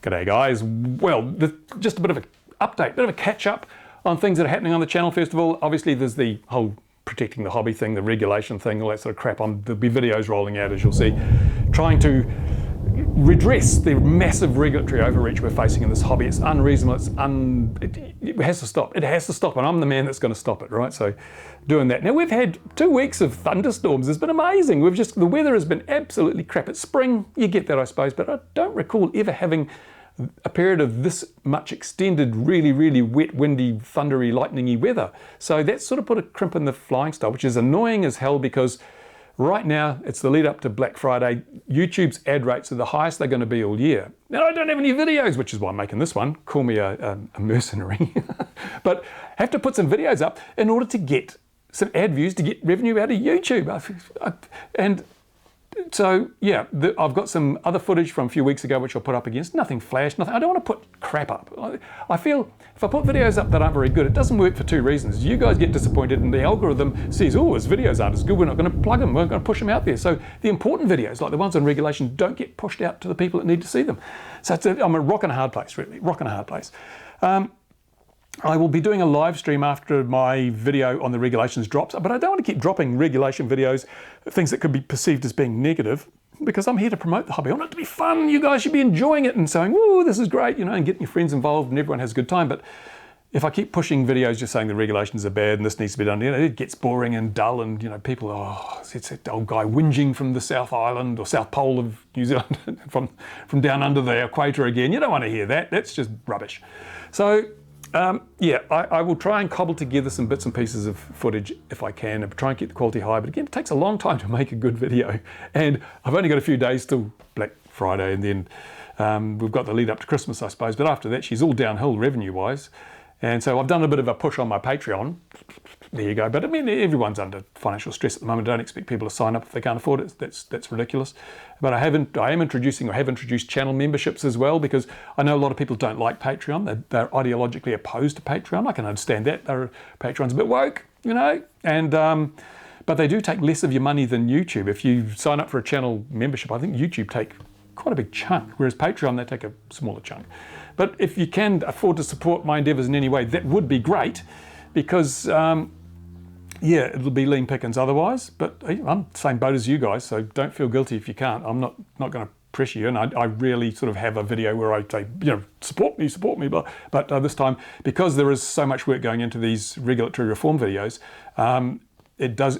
G'day guys, well, just a bit of an update, bit of a catch up on things that are happening on the channel. First of all, obviously there's the whole protecting the hobby thing, the regulation thing, all that sort of crap. There'll be videos rolling out, as you'll see, trying to redress the massive regulatory overreach we're facing in this hobby. It's unreasonable, it has to stop. It has to stop, and I'm the man that's going to stop it, right? So doing that. Now we've had 2 weeks of thunderstorms. It's been amazing. The weather has been absolutely crap. It's spring, you get that I suppose, but I don't recall ever having a period of this much extended, really, really wet, windy, thundery, lightningy weather. So that's sort of put a crimp in the flying style, which is annoying as hell because right now, it's the lead up to Black Friday. YouTube's ad rates are the highest they're going to be all year. Now, I don't have any videos, which is why I'm making this one. Call me a mercenary. But I have to put some videos up in order to get some ad views, to get revenue out of YouTube. And so, yeah, I've got some other footage from a few weeks ago, which I'll put up against. Nothing flash, nothing. I don't want to put crap up. I feel if I put videos up that aren't very good, it doesn't work for 2 reasons. You guys get disappointed and the algorithm sees, oh, his videos aren't as good, we're not going to plug them, we're going to push them out there. So the important videos, like the ones on regulation, don't get pushed out to the people that need to see them. So I'm a rock and a hard place, really, rock and a hard place. I will be doing a live stream after my video on the regulations drops, but I don't want to keep dropping regulation videos, things that could be perceived as being negative, because I'm here to promote the hobby. I want it to be fun. You guys should be enjoying it and saying, whoa, this is great, you know, and getting your friends involved and everyone has a good time. But if I keep pushing videos just saying the regulations are bad and this needs to be done, you know, it gets boring and dull and, you know, people, oh, it's that old guy whinging from the South Island or South Pole of New Zealand, from down under the equator again. You don't want to hear that. That's just rubbish. So, yeah, I will try and cobble together some bits and pieces of footage if I can and try and keep the quality high. But again, it takes a long time to make a good video. And I've only got a few days till Black Friday, and then we've got the lead up to Christmas, I suppose. But after that, she's all downhill revenue-wise. And so I've done a bit of a push on my Patreon. There you go. But I mean, everyone's under financial stress at the moment. I don't expect people to sign up if they can't afford it. That's ridiculous. But I have introduced channel memberships as well, because I know a lot of people don't like Patreon. They're ideologically opposed to Patreon. I can understand that. Patreon's a bit woke, you know. And but they do take less of your money than YouTube. If you sign up for a channel membership, I think YouTube take quite a big chunk, whereas Patreon, they take a smaller chunk. But if you can afford to support my endeavours in any way, that would be great, because, yeah, it'll be lean pickings otherwise. But I'm the same boat as you guys, so don't feel guilty if you can't. I'm not going to pressure you, and I rarely sort of have a video where I say, you know, support me. But this time, because there is so much work going into these regulatory reform videos, it does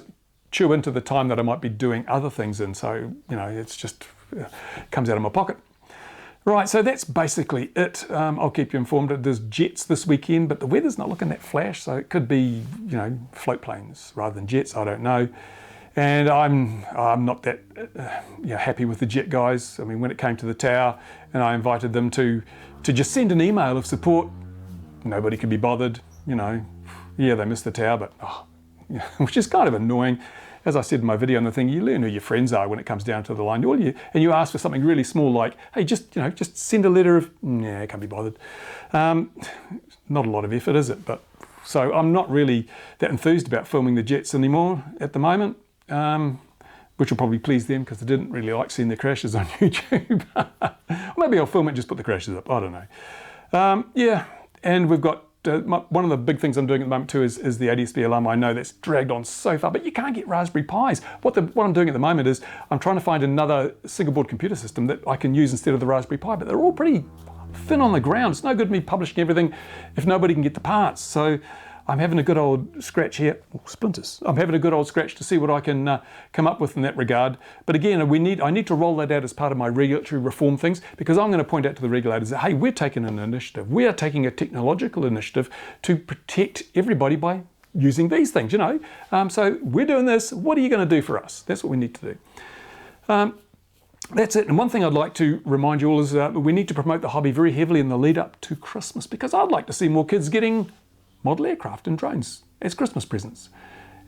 chew into the time that I might be doing other things in. So, you know, it's just comes out of my pocket. Right, so that's basically it. I'll keep you informed. There's jets this weekend, but the weather's not looking that flash, so it could be, you know, float planes rather than jets. I don't know. And I'm not that happy with the jet guys. I mean, when it came to the tower, and I invited them to just send an email of support, nobody could be bothered. You know, yeah, they missed the tower, but which is kind of annoying. As I said in my video on the thing, you learn who your friends are when it comes down to the line. And you ask for something really small, like, hey, just send a letter of, I can't be bothered. Not a lot of effort, is it? But so I'm not really that enthused about filming the jets anymore at the moment, which will probably please them because they didn't really like seeing the crashes on YouTube. Maybe I'll film it and just put the crashes up. I don't know. Yeah, and we've got one of the big things I'm doing at the moment too is the ADSB alarm. I know that's dragged on so far, but you can't get Raspberry Pis. What I'm doing at the moment is I'm trying to find another single board computer system that I can use instead of the Raspberry Pi, but they're all pretty thin on the ground. It's no good me publishing everything if nobody can get the parts. So I'm having a good old scratch here. Oh, splinters. I'm having a good old scratch to see what I can come up with in that regard. But again, I need to roll that out as part of my regulatory reform things, because I'm going to point out to the regulators that, hey, we're taking an initiative. We are taking a technological initiative to protect everybody by using these things, you know. So we're doing this. What are you going to do for us? That's what we need to do. That's it. And one thing I'd like to remind you all is we need to promote the hobby very heavily in the lead up to Christmas, because I'd like to see more kids getting model aircraft and drones as Christmas presents,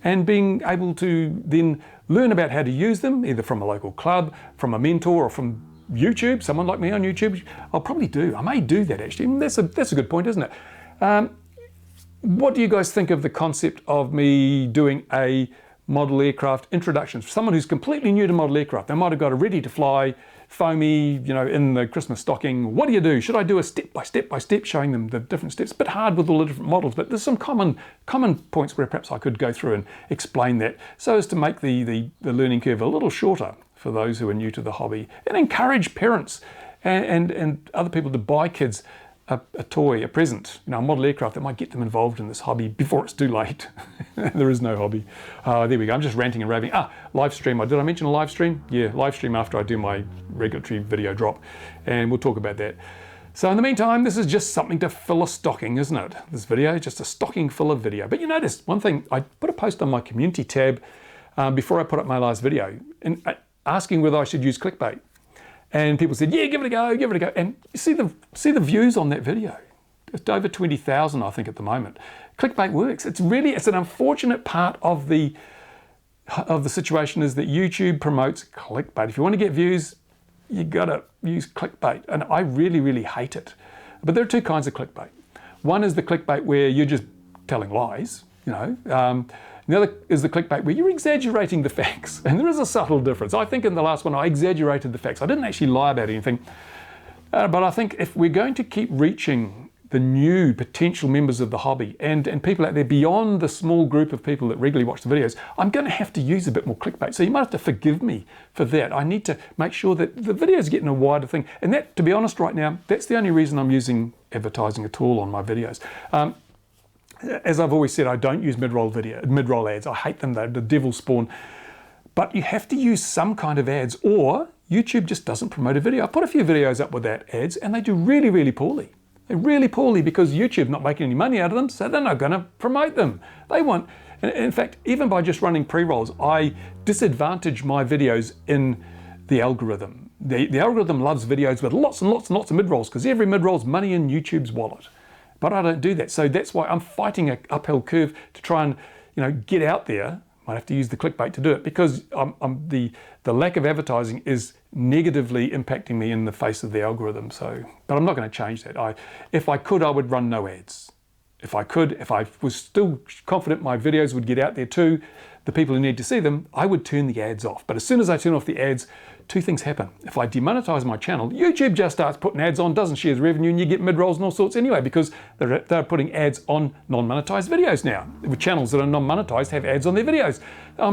and being able to then learn about how to use them, either from a local club, from a mentor, or from YouTube, someone like me on YouTube. I may do that actually. That's a good point, isn't it? What do you guys think of the concept of me doing a model aircraft introductions. For someone who's completely new to model aircraft, they might have got a ready-to-fly, foamy, in the Christmas stocking. What do you do? Should I do a step-by-step showing them the different steps? A bit hard with all the different models, but there's some common points where perhaps I could go through and explain that so as to make the learning curve a little shorter for those who are new to the hobby, and encourage parents and other people to buy kids a toy, a present, a model aircraft that might get them involved in this hobby before it's too late. There is no hobby. There we go. I'm just ranting and raving. Live stream. Did I mention a live stream? Yeah, live stream after I do my regulatory video drop, and we'll talk about that. So in the meantime, this is just something to fill a stocking, isn't it? This video, just a stocking full of video. But you notice one thing, I put a post on my community tab before I put up my last video, and asking whether I should use clickbait. And people said, yeah, give it a go, give it a go. And you see the views on that video. It's over 20,000, I think, at the moment. Clickbait works. It's an unfortunate part of the situation is that YouTube promotes clickbait. If you want to get views, you gotta use clickbait. And I really, really hate it. But there are two kinds of clickbait. One is the clickbait where you're just telling lies, the other is the clickbait where you're exaggerating the facts. And there is a subtle difference. I think in the last one, I exaggerated the facts. I didn't actually lie about anything. But I think if we're going to keep reaching the new potential members of the hobby and people out there beyond the small group of people that regularly watch the videos, I'm going to have to use a bit more clickbait. So you might have to forgive me for that. I need to make sure that the video is getting a wider thing. And that, to be honest right now, that's the only reason I'm using advertising at all on my videos. As I've always said, I don't use mid-roll ads. I hate them, they're the devil's spawn. But you have to use some kind of ads, or YouTube just doesn't promote a video. I put a few videos up with that ads, and they do really, really poorly. They're really poorly because YouTube's not making any money out of them, so they're not going to promote them. In fact, even by just running pre-rolls, I disadvantage my videos in the algorithm. The algorithm loves videos with lots and lots and lots of mid-rolls because every mid-roll's money in YouTube's wallet. But I don't do that. So that's why I'm fighting an uphill curve to try and, get out there. Might have to use the clickbait to do it because the lack of advertising is negatively impacting me in the face of the algorithm. But I'm not going to change that. If I could, I would run no ads. If I was still confident my videos would get out there to the people who need to see them, I would turn the ads off. But as soon as I turn off the ads, two things happen. If I demonetize my channel, YouTube just starts putting ads on, doesn't share the revenue, and you get mid-rolls and all sorts anyway, because they're putting ads on non-monetized videos now. With channels that are non-monetized have ads on their videos.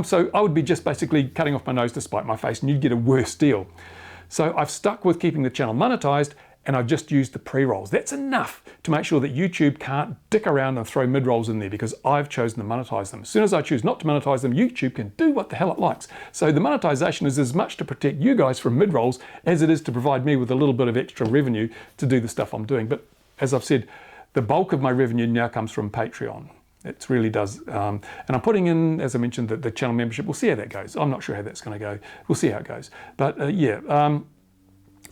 So I would be just basically cutting off my nose to spite my face, and you'd get a worse deal. So I've stuck with keeping the channel monetized, and I've just used the pre-rolls. That's enough to make sure that YouTube can't dick around and throw mid-rolls in there because I've chosen to monetize them. As soon as I choose not to monetize them, YouTube can do what the hell it likes. So the monetization is as much to protect you guys from mid-rolls as it is to provide me with a little bit of extra revenue to do the stuff I'm doing. But as I've said, the bulk of my revenue now comes from Patreon. It really does. And I'm putting in, as I mentioned, the channel membership. We'll see how that goes. I'm not sure how that's going to go. We'll see how it goes. But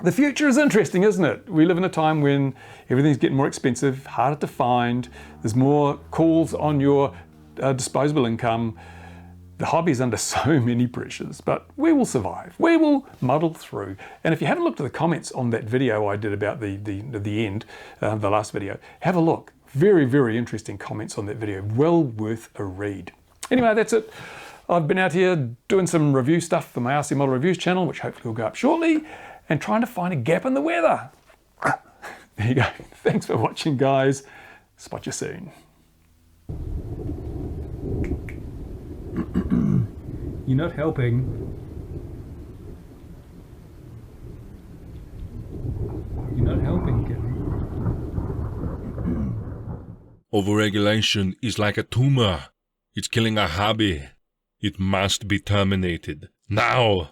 the future is interesting, isn't it? We live in a time when everything's getting more expensive, harder to find. There's more calls on your disposable income. The hobby's under so many pressures, but we will survive. We will muddle through. And if you haven't looked at the comments on that video I did about the end, the last video, have a look. Very, very interesting comments on that video. Well worth a read. Anyway, that's it. I've been out here doing some review stuff for my RC Model Reviews channel, which hopefully will go up shortly, and trying to find a gap in the weather. There you go. Thanks for watching, guys. Spot you soon. You're not helping. You're not helping, kitten. Overregulation is like a tumor. It's killing our hobby. It must be terminated. Now!